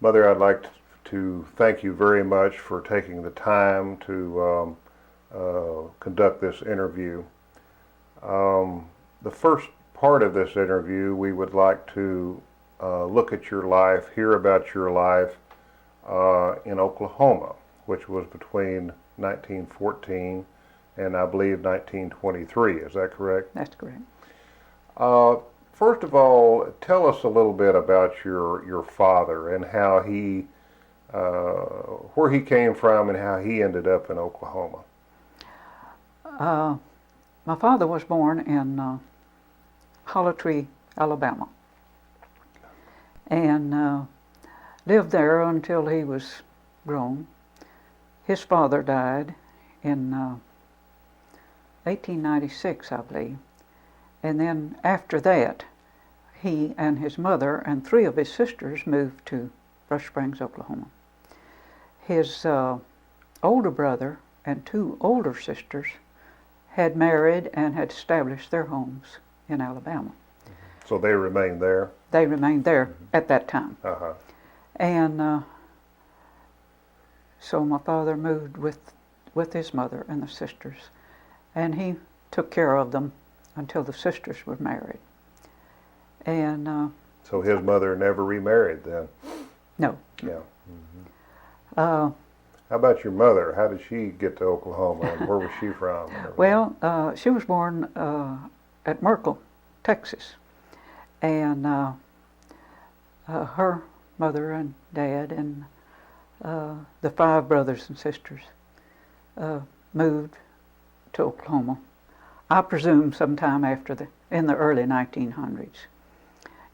Mother, I'd like to thank you very much for taking the time to conduct this interview. The first part of this interview, we would like to look at your life, hear about your life in Oklahoma, which was between 1914 and I believe 1923. Is that correct? That's correct. First of all, tell us a little bit about your father and how he, where he came from and how he ended up in Oklahoma. My father was born in Hollow Tree, Alabama, and lived there until he was grown. His father died in 1896, I believe. And then after that, he and his mother and three of his sisters moved to Rush Springs, Oklahoma. His older brother and two older sisters had married and had established their homes in Alabama. So they remained there? They remained there at that time. Uh-huh. And so my father moved with his mother and the sisters, and he took care of them until the sisters were married. And so his mother never remarried then? No. Yeah. Mm-hmm. How about your mother? How did she get to Oklahoma, and where was she from? Well, she was born at Merkel, Texas, and her mother and dad and the five brothers and sisters moved to Oklahoma, I presume sometime in the early 1900s.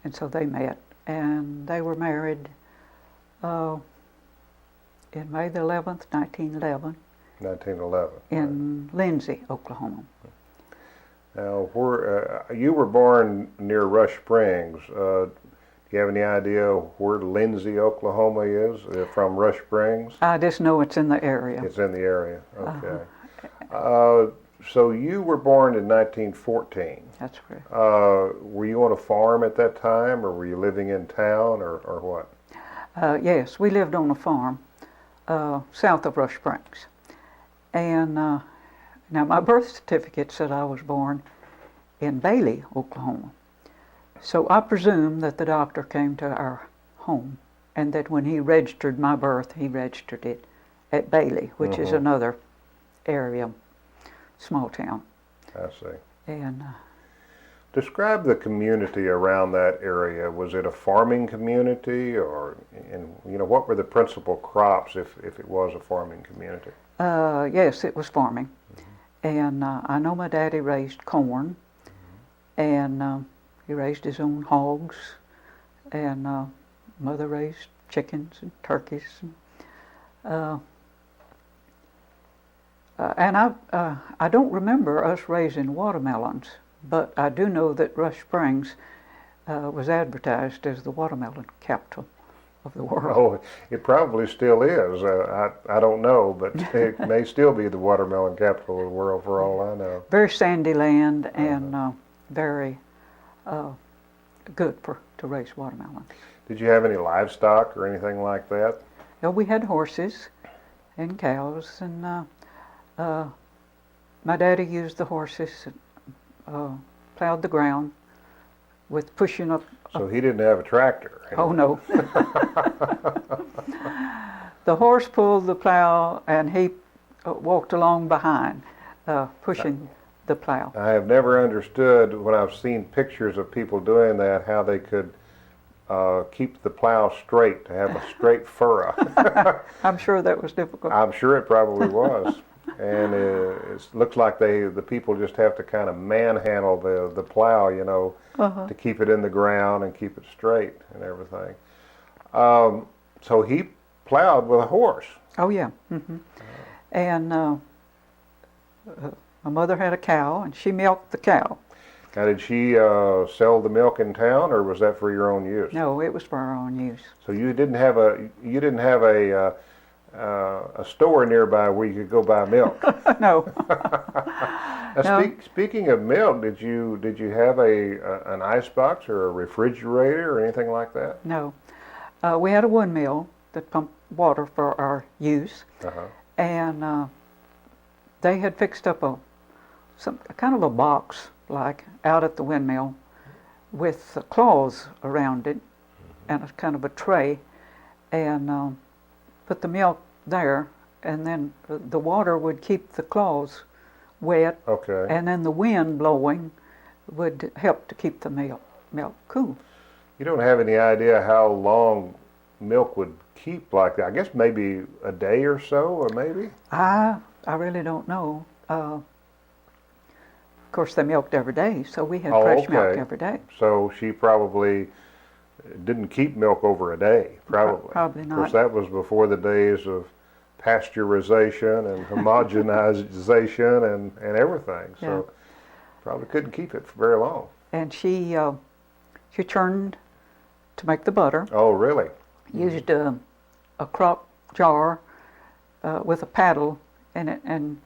And so they met, and they were married in May the 11th, 1911. 1911. In right. Lindsay, Oklahoma. Now, where you were born near Rush Springs. Do you have any idea where Lindsay, Oklahoma is from Rush Springs? I just know it's in the area. It's in the area, okay. So you were born in 1914. That's correct. Were you on a farm at that time, or were you living in town, or what? Yes, we lived on a farm south of Rush Springs. And now my birth certificate said I was born in Bailey, Oklahoma. So I presume that the doctor came to our home, and that when he registered my birth, he registered it at Bailey, which is another area, small town. I see. And describe the community around that area. Was it a farming community, or what were the principal crops if it was a farming community? Yes, it was farming. And I know my daddy raised corn, and he raised his own hogs, and mother raised chickens and turkeys. And I don't remember us raising watermelons, but I do know that Rush Springs was advertised as the watermelon capital of the world. Oh, it probably still is. I don't know, but it may still be the watermelon capital of the world for all I know. Very sandy land and very good to raise watermelon. Did you have any livestock or anything like that? We had horses and cows, and my daddy used the horses, plowed the ground with pushing up. So he didn't have a tractor? Oh, no. The horse pulled the plow, and he walked along behind, pushing the plow. I have never understood, when I've seen pictures of people doing that, how they could keep the plow straight, to have a straight furrow. I'm sure that was difficult. I'm sure it probably was. And it looks like the people just have to kind of manhandle the plow, to keep it in the ground and keep it straight and everything. So he plowed with a horse. Oh, yeah. And my mother had a cow, and she milked the cow. Now, did she sell the milk in town, or was that for your own use? No, it was for our own use. So you didn't have a store nearby where you could go buy milk? No. Now, No. Speaking of milk, did you have an ice box or a refrigerator or anything like that? No. We had a windmill that pumped water for our use, Uh-huh. and they had fixed up some kind of a box like out at the windmill with claws around it and a kind of a tray, and put the milk there, and then the water would keep the claws wet, Okay. and then the wind blowing would help to keep the milk cool. You don't have any idea how long milk would keep like that? I guess maybe a day or so, or maybe? I really don't know. Of course, they milked every day, so we had Oh, fresh milk okay. every day. So she probably didn't keep milk over a day, probably. Probably Of course, not. that was before the days of pasteurization and homogenization and everything. So probably couldn't keep it for very long. And she churned to make the butter. Oh, really? Used a crock jar with a paddle in it and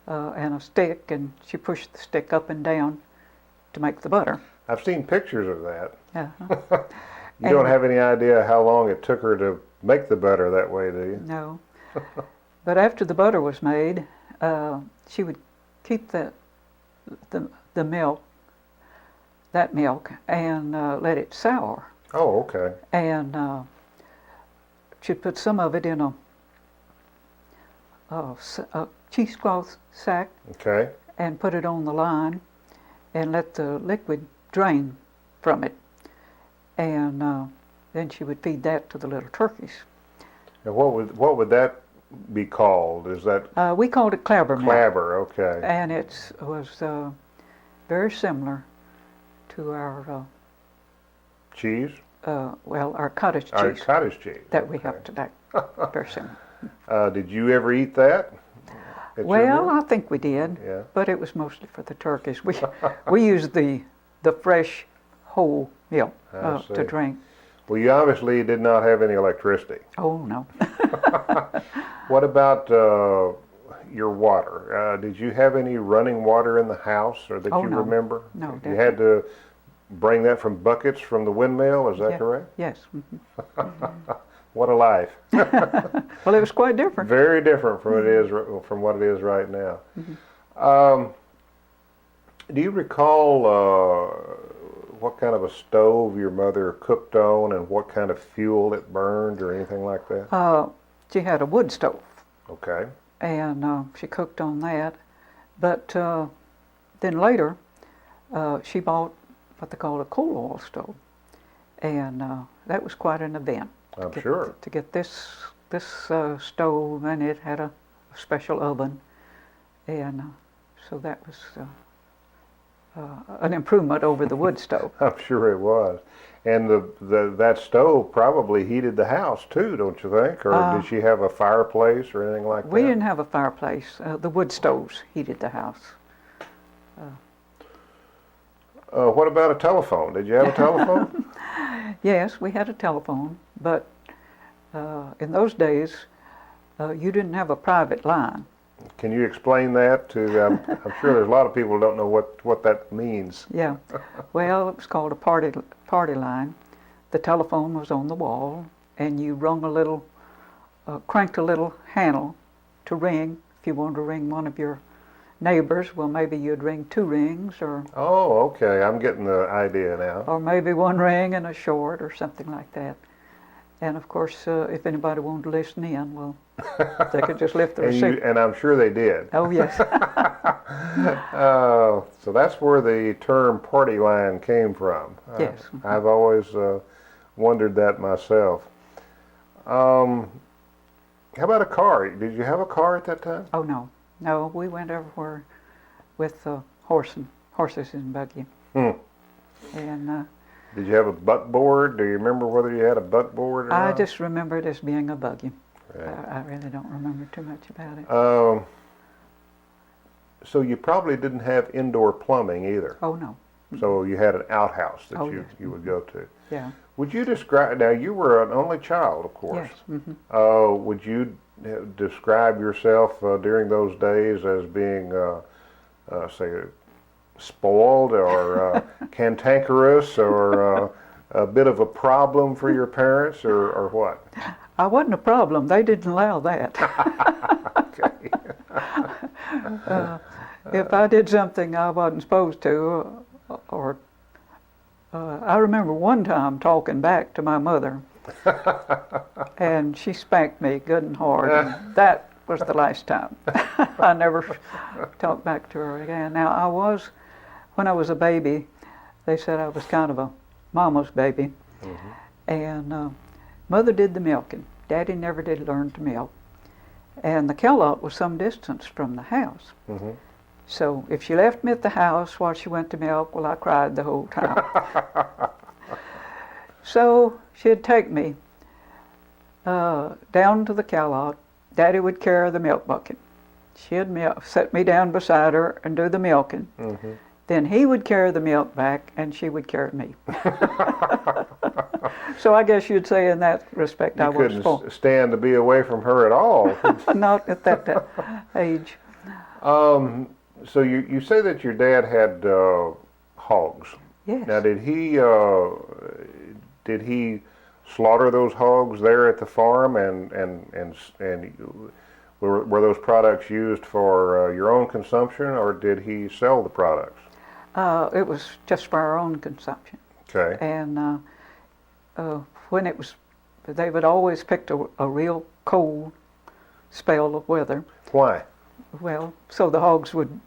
a stick, and she pushed the stick up and down to make the butter. I've seen pictures of that. Uh-huh. You don't have any idea how long it took her to make the butter that way, do you? No. But after the butter was made, she would keep the milk, that milk, and let it sour. Oh, okay. And she'd put some of it in a cheesecloth sack Okay. and put it on the line and let the liquid drain from it. And then she would feed that to the little turkeys. And what would that be called? Is that We called it clabber milk. clabber? Okay. And it was very similar to our, Cheese? our cottage Or cheese cottage cheese. that we Okay. have today. Very similar. Did you ever eat that? at your Well, meal? I think we did, Yeah. but it was mostly for the turkeys. We used the fresh whole milk I to see. drink. Well, you obviously did not have any electricity. Oh no. What about your water? Did you have any running water in the house, or that Oh, you no. remember? No, You had to bring that from buckets from the windmill. Is that Yeah. correct? Yes. What a life! Well, it was quite different. Very different from what it is right now. Do you recall what kind of a stove your mother cooked on, and what kind of fuel it burned, or anything like that? She had a wood stove, Okay. and she cooked on that. But then later, she bought what they call a coal oil stove, and that was quite an event. I'm sure. To get this stove, and it had a special oven, and so that was an improvement over the wood stove. I'm sure it was. And that stove probably heated the house too, don't you think? Or did she have a fireplace or anything like that? We didn't have a fireplace. The wood stoves heated the house. What about a telephone? Did you have a telephone? Yes, we had a telephone, but in those days, you didn't have a private line. Can you explain that to? I'm sure there's a lot of people who don't know what that means. Yeah, well, it was called a party line. The telephone was on the wall, and you cranked a little handle to ring. If you wanted to ring one of your neighbors, well, maybe you'd ring 2 rings, or Oh, okay. I'm getting the idea now. maybe 1 ring and a short, or something like that. And of course, if anybody wanted to listen in, well, they could just lift the receiver. And I'm sure they did. Oh yes. So that's where the term party line came from. Yes. I've always wondered that myself. How about a car? Did you have a car at that time? Oh no, we went everywhere with horses and buggy. And Did you have a buckboard? Do you remember whether you had a buckboard or I not? just remember it as being a buggy. Right. I really don't remember too much about it. So you probably didn't have indoor plumbing either. Oh no. So you had an outhouse that Oh, you yes. would go to. Yeah. Would you describe, now you were an only child, of course. Yes. Mm-hmm. Would you describe yourself during those days as being, say, spoiled or cantankerous or a bit of a problem for your parents, or what? I wasn't a problem. They didn't allow that. Okay. If I did something I wasn't supposed to, or I remember one time talking back to my mother, and she spanked me good and hard, and that was the last time. I never talked back to her again. Now, when I was a baby, they said I was kind of a mama's baby, and Mother did the milking. Daddy never did learn to milk. And the cow lot was some distance from the house. So if she left me at the house while she went to milk, well, I cried the whole time. So she'd take me down to the cow lot. Daddy would carry the milk bucket. She'd set me down beside her and do the milking. Then he would carry the milk back, and she would carry me. So I guess you'd say in that respect I was You spoiled. couldn't stand to be away from her at all. Not at that age. So you say that your dad had hogs. Yes. Now, did he slaughter those hogs there at the farm, and were those products used for your own consumption, or did he sell the products? It was just for our own consumption. Okay. And when it was, they would always pick a real cold spell of weather. Why? Well, so the hogs would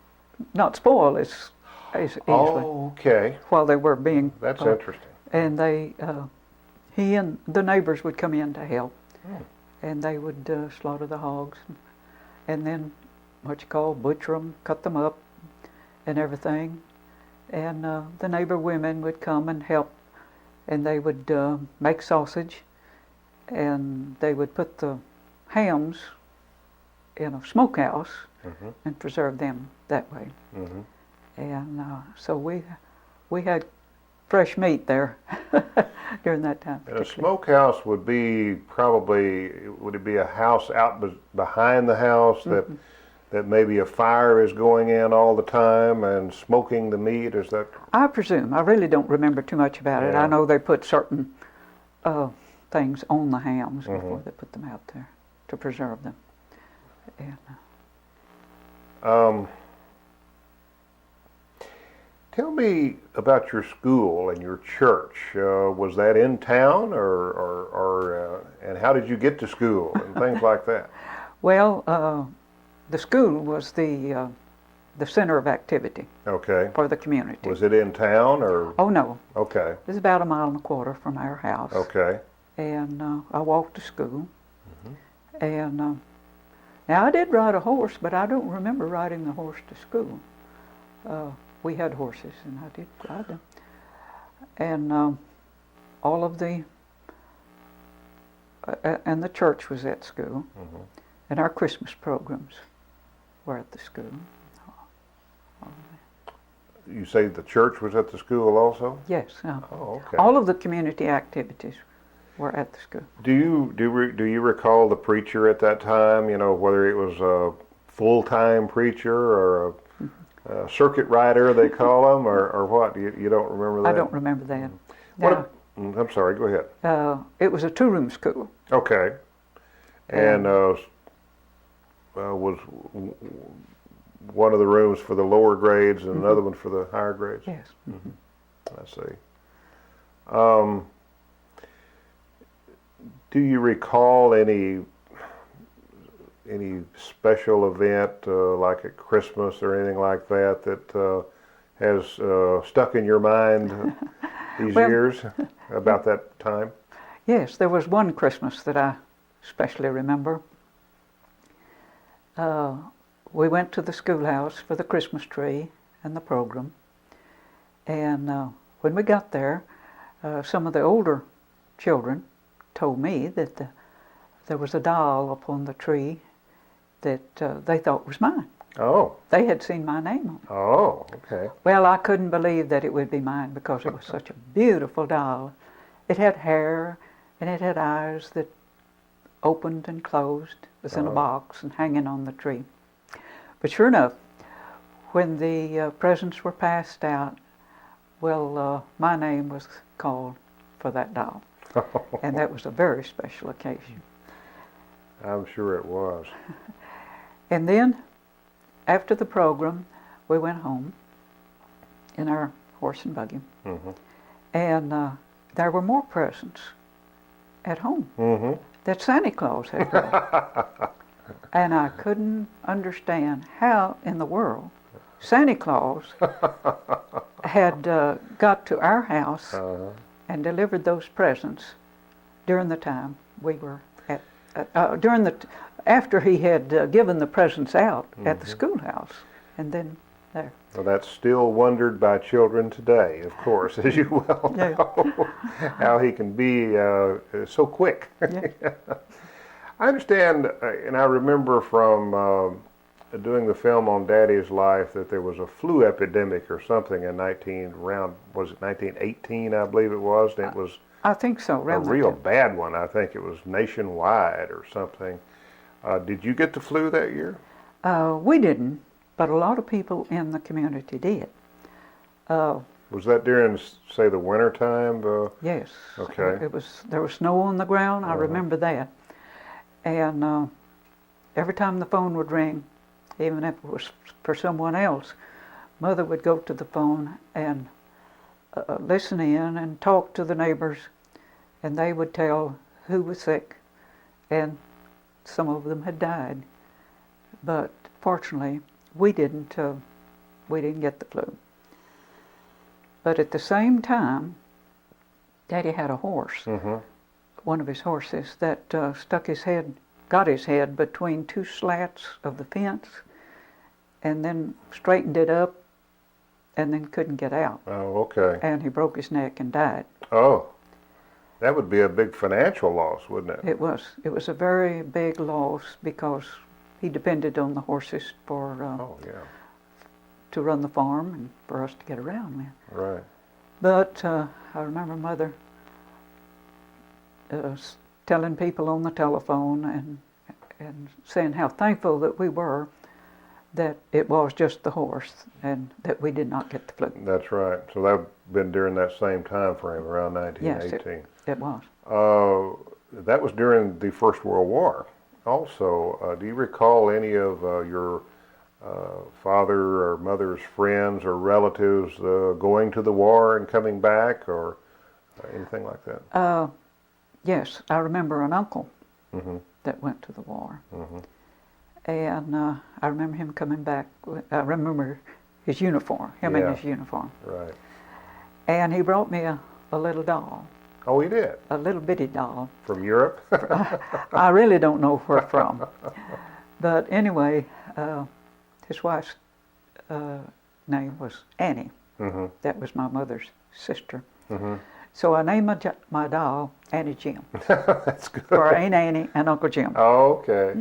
not spoil as easily Oh, okay. while they were being. That's interesting. And he and the neighbors would come in to help, and they would slaughter the hogs, and then what you call butcher them, cut them up, and everything. And the neighbor women would come and help, and they would make sausage, and they would put the hams in a smokehouse and preserve them that way. And so we had fresh meat there during that time. And a smokehouse would be would it be a house out behind the house that maybe a fire is going in all the time and smoking the meat? Is that? I presume. I really don't remember too much about it. I know they put certain things on the hams before they put them out there to preserve them. And, tell me about your school and your church. Was that in town, or and how did you get to school and things like that? well, the school was the center of activity Okay. for the community. Was it in town, or? Oh no, Okay. it was about 1.25 miles from our house. Okay. And I walked to school. And now I did ride a horse, but I don't remember riding the horse to school. We had horses, and I did ride them. And all of and the church was at school, and our Christmas programs were at the school. You say the church was at the school also? Yes. Oh, okay. All of the community activities were at the school. Do you recall the preacher at that time? You know, whether it was a full-time preacher or a circuit rider, they call them, or what? You don't remember that? I don't remember that. What? I'm sorry. Go ahead. It was a 2-room school. Okay. And was one of the rooms for the lower grades and another one for the higher grades? Yes. I see. Do you recall any special event like at Christmas or anything like that has stuck in your mind these years about that time? Yes, there was one Christmas that I especially remember. We went to the schoolhouse for the Christmas tree and the program. And when we got there, some of the older children told me that there was a doll upon the tree that they thought was mine. Oh. They had seen my name on it. Oh, okay. Well, I couldn't believe that it would be mine because it was such a beautiful doll. It had hair and it had eyes that opened and closed. It was in a box and hanging on the tree. But sure enough, when the presents were passed out, well, my name was called for that doll. And that was a very special occasion. I'm sure it was. And then, after the program, we went home in our horse and buggy. Mm-hmm. And there were more presents at home Mm-hmm. that Santa Claus had brought. And I couldn't understand how in the world Santa Claus had got to our house and delivered those presents during the time we were at, after he had given the presents out at the schoolhouse. And then there. Well, that's still wondered by children today, of course, as you well know, how he can be so quick. Yeah. I understand, and I remember from doing the film on Daddy's life that there was a flu epidemic or something in was it 1918, I believe it was, and it was I think so. a real bad one. I think it was nationwide or something. Did you get the flu that year? We didn't, but a lot of people in the community did. Was that during, say, the winter time? Yes. Okay. There was snow on the ground. I remember that. And every time the phone would ring, even if it was for someone else, Mother would go to the phone and listen in and talk to the neighbors, and they would tell who was sick, and some of them had died. But fortunately, we didn't get the flu. But at the same time, Daddy had a horse. Mm-hmm. One of his horses that got his head between two slats of the fence, and then straightened it up, and then couldn't get out. Oh, okay. And he broke his neck and died. Oh, that would be a big financial loss, wouldn't it? It was. It was a very big loss because he depended on the horses for Oh, yeah. to run the farm and for us to get around with. Right. But I remember Mother telling people on the telephone and saying how thankful that we were that it was just the horse and that we did not get the flu. That's right. So that would have been during that same time frame, around 1918. Yes, it was. That was during the First World War. Also, do you recall any of your father or mother's friends or relatives going to the war and coming back, or anything like that? Yes, I remember an uncle Mm-hmm. that went to the war. Mm-hmm. And I remember him coming back. I remember his uniform, him in his uniform. Right. And he brought me a little doll, Oh, he did? a little bitty doll. From Europe? I really don't know where from. But anyway, his wife's name was Annie. Mm-hmm. That was my mother's sister. Mm-hmm. So I named my doll Annie Jim That's good. for Aunt Annie and Uncle Jim. Oh, okay.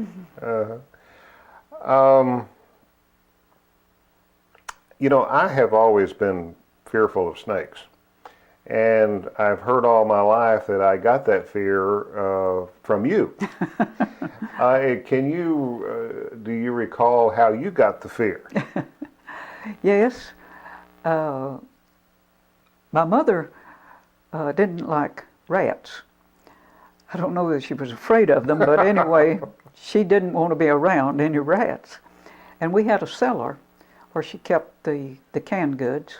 You know, I have always been fearful of snakes. And I've heard all my life that I got that fear from you. Do you recall how you got the fear? Yes. My mother didn't like rats. I don't know that she was afraid of them, but anyway, she didn't want to be around any rats. And we had a cellar where she kept the canned goods,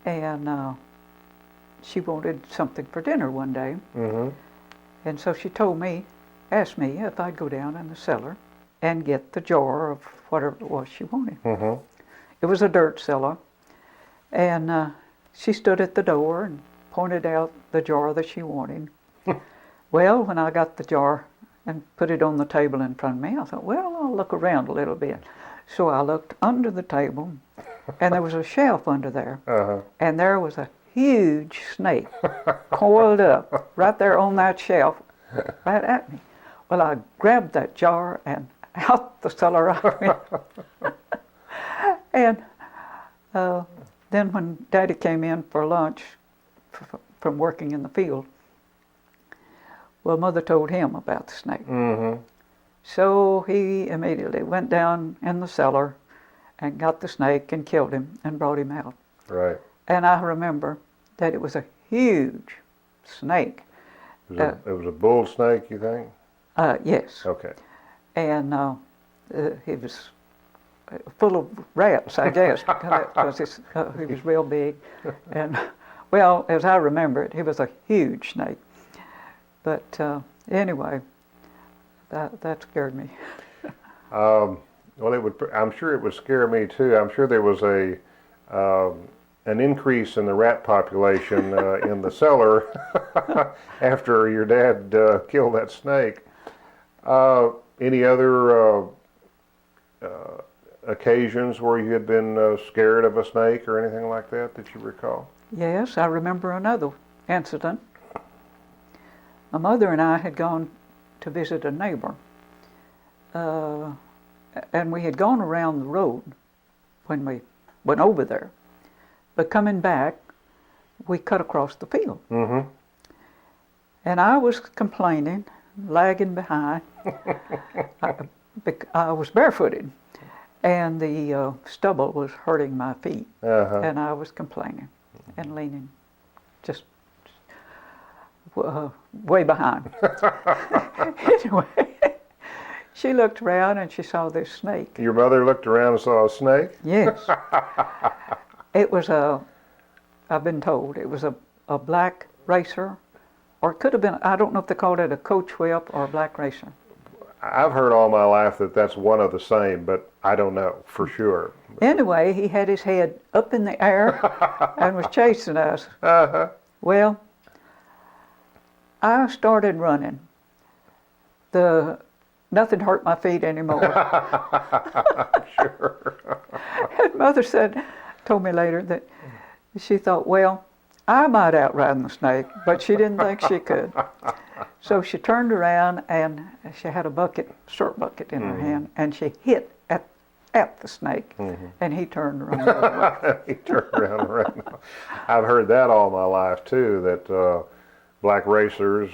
and she wanted something for dinner one day. Mm-hmm. And so she asked me if I'd go down in the cellar and get the jar of whatever it was she wanted. Mm-hmm. It was a dirt cellar, and she stood at the door and pointed out the jar that she wanted. Well, when I got the jar and put it on the table in front of me, I thought, well, I'll look around a little bit. So I looked under the table, and there was a shelf under there, and there was a huge snake coiled up right there on that shelf, right at me. Well, I grabbed that jar and out the cellar I went. And then when Daddy came in for lunch from working in the field, well, Mother told him about the snake. Mm-hmm. So he immediately went down in the cellar and got the snake and killed him and brought him out. Right. And I remember that it was a huge snake. It was a bull snake, you think? Yes. Okay. And he was full of rats, I guess, because he was real big. And, well, as I remember it, he was a huge snake. But anyway, that scared me. Well, I'm sure it would scare me too. I'm sure there was an increase in the rat population in the cellar after your dad killed that snake. Any other occasions where you had been scared of a snake or anything like that you recall? Yes, I remember another incident. My mother and I had gone to visit a neighbor, and we had gone around the road when we went over there. But coming back, we cut across the field. Mm-hmm. And I was complaining, lagging behind. I was barefooted, and the stubble was hurting my feet. Uh-huh. And I was complaining and leaning just way behind. Anyway, she looked around and she saw this snake. Your mother looked around and saw a snake? Yes. It was I've been told, it was a black racer, or it could have been, I don't know if they called it a coach whip or a black racer. I've heard all my life that that's one of the same, but I don't know for sure. Anyway, he had his head up in the air and was chasing us. Uh-huh. Well, I started running. Nothing hurt my feet anymore. Sure. And Mother told me later that she thought, well, I might outrun the snake, but she didn't think she could. So she turned around and she had a syrup bucket in her hand, and she hit at the snake, and he turned around. He turned around and ran. I've heard that all my life too, that black racers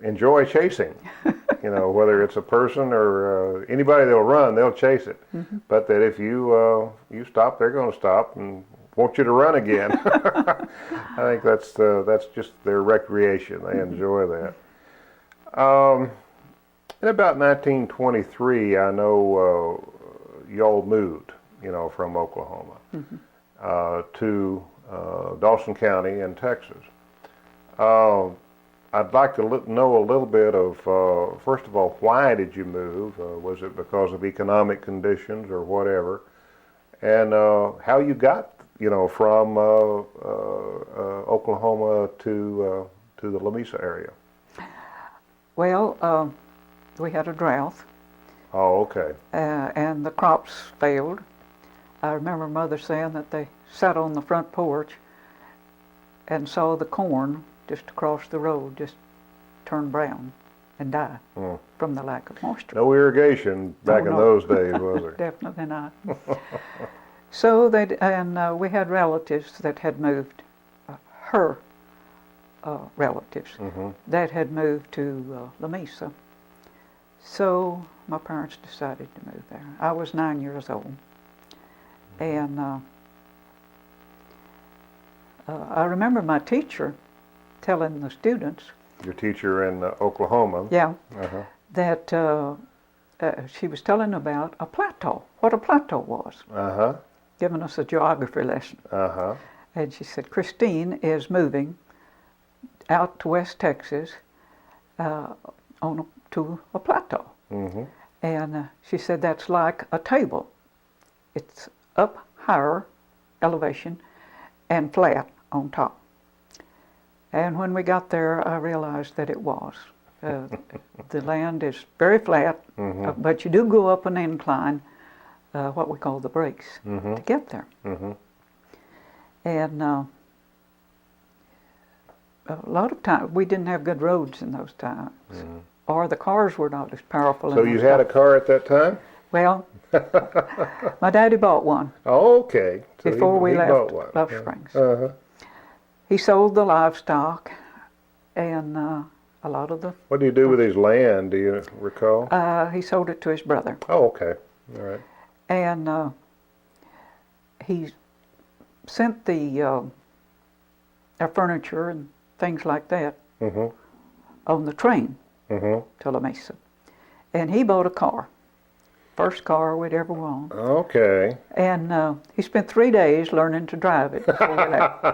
enjoy chasing. You know, whether it's a person or anybody they'll run, they'll chase it. But that if you stop, they're going to stop and want you to run again. I think that's just their recreation. They enjoy that. In about 1923, I know y'all moved, from Oklahoma to Dawson County in Texas. I'd like to know a little bit of, first of all, why did you move? Was it because of economic conditions or whatever? And how you got, from Oklahoma to the Lamesa area? Well, we had a drought. Oh, okay. And the crops failed. I remember Mother saying that they sat on the front porch and saw the corn just across the road just turn brown and die from the lack of moisture. No irrigation back in those days, was there? Definitely not. So we had relatives that had moved, her relatives that had moved to Lamesa. So my parents decided to move there. I was 9 years old, and I remember my teacher telling the students. Your teacher in Oklahoma? Yeah. Uh-huh. That she was telling about a plateau, what a plateau was. Uh-huh. Giving us a geography lesson. Uh-huh. And she said, Christine is moving out to West Texas to a plateau. Mm-hmm. And she said that's like a table. It's up higher elevation and flat on top. And when we got there, I realized that it was. The land is very flat, but you do go up an incline, what we call the breaks, to get there. Mm-hmm. And a lot of times, we didn't have good roads in those times, or the cars were not as powerful. So you had a car at that time? Well, my daddy bought one. Oh, okay. So before we he left bought one. Love Springs. Uh-huh. He sold the livestock and a lot of the... What do you do with his land, do you recall? He sold it to his brother. Oh, okay. All right. And he sent our furniture and things like that Mm-hmm. on the train Mm-hmm. to La Mesa. And he bought a car, first car we'd ever owned. Okay. And he spent 3 days learning to drive it before we left,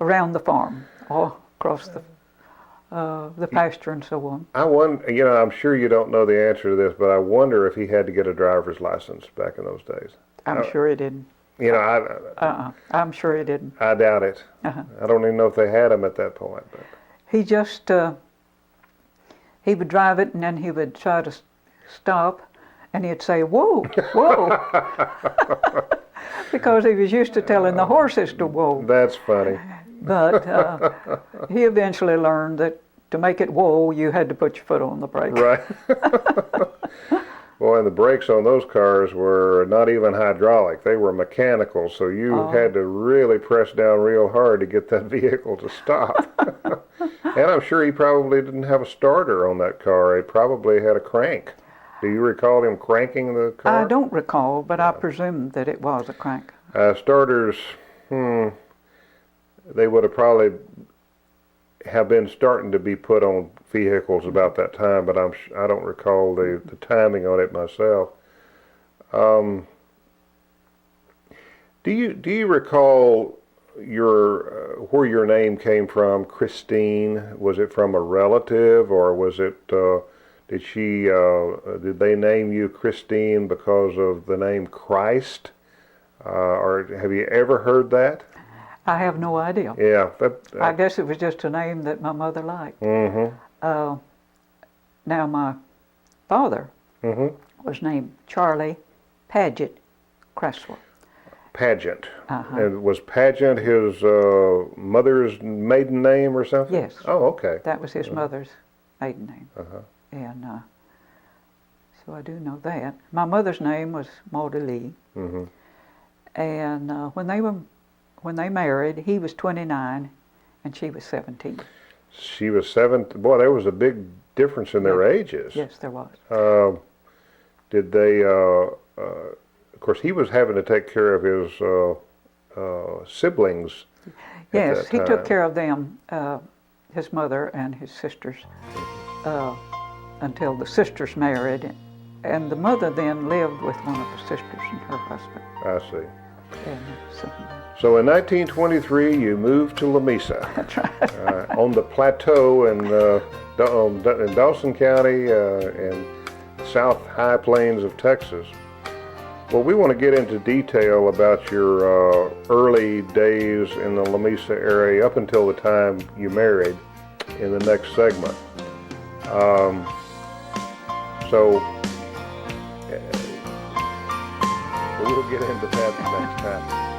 around the farm, all across the pasture and so on. I wonder, I'm sure you don't know the answer to this, but I wonder if he had to get a driver's license back in those days. I'm sure he didn't. I'm sure he didn't. I doubt it. Uh-huh. I don't even know if they had them at that point. But. He just, he would drive it and then he would try to stop and he'd say, whoa, whoa. Because he was used to telling the horses to whoa. That's funny. But he eventually learned that to make it whoa, you had to put your foot on the brake. Right. Well, and the brakes on those cars were not even hydraulic. They were mechanical, so you had to really press down real hard to get that vehicle to stop. And I'm sure he probably didn't have a starter on that car. It probably had a crank. Do you recall him cranking the car? I don't recall, but I presume that it was a crank. Starters, they would have probably have been starting to be put on vehicles about that time, but I don't recall the timing on it myself. Do you recall where your name came from, Christine? Was it from a relative, or was it did they name you Christine because of the name Christ? Or have you ever heard that? I have no idea. Yeah. I guess it was just a name that my mother liked. Mm-hmm. Now my father Mm-hmm. was named Charlie Paget Creswell. Pageant. Uh-huh. And was Pageant his mother's maiden name or something? Yes. Oh, okay. That was his mother's maiden name. Uh-huh. And so I do know that. My mother's name was Maudie Lee. Mm-hmm. And when they married, he was 29 and she was 17. She was 7. Boy, there was a big difference in their ages. Yes, there was. Did they? Of course, he was having to take care of his siblings. Yes, he took care of them, his mother and his sisters, until the sisters married. And the mother then lived with one of the sisters and her husband. I see. And So in 1923, you moved to La Mesa. that's right. On the plateau in Dawson County and South High Plains of Texas. Well, we want to get into detail about your early days in the La Mesa area up until the time you married in the next segment. So we'll get into that next time.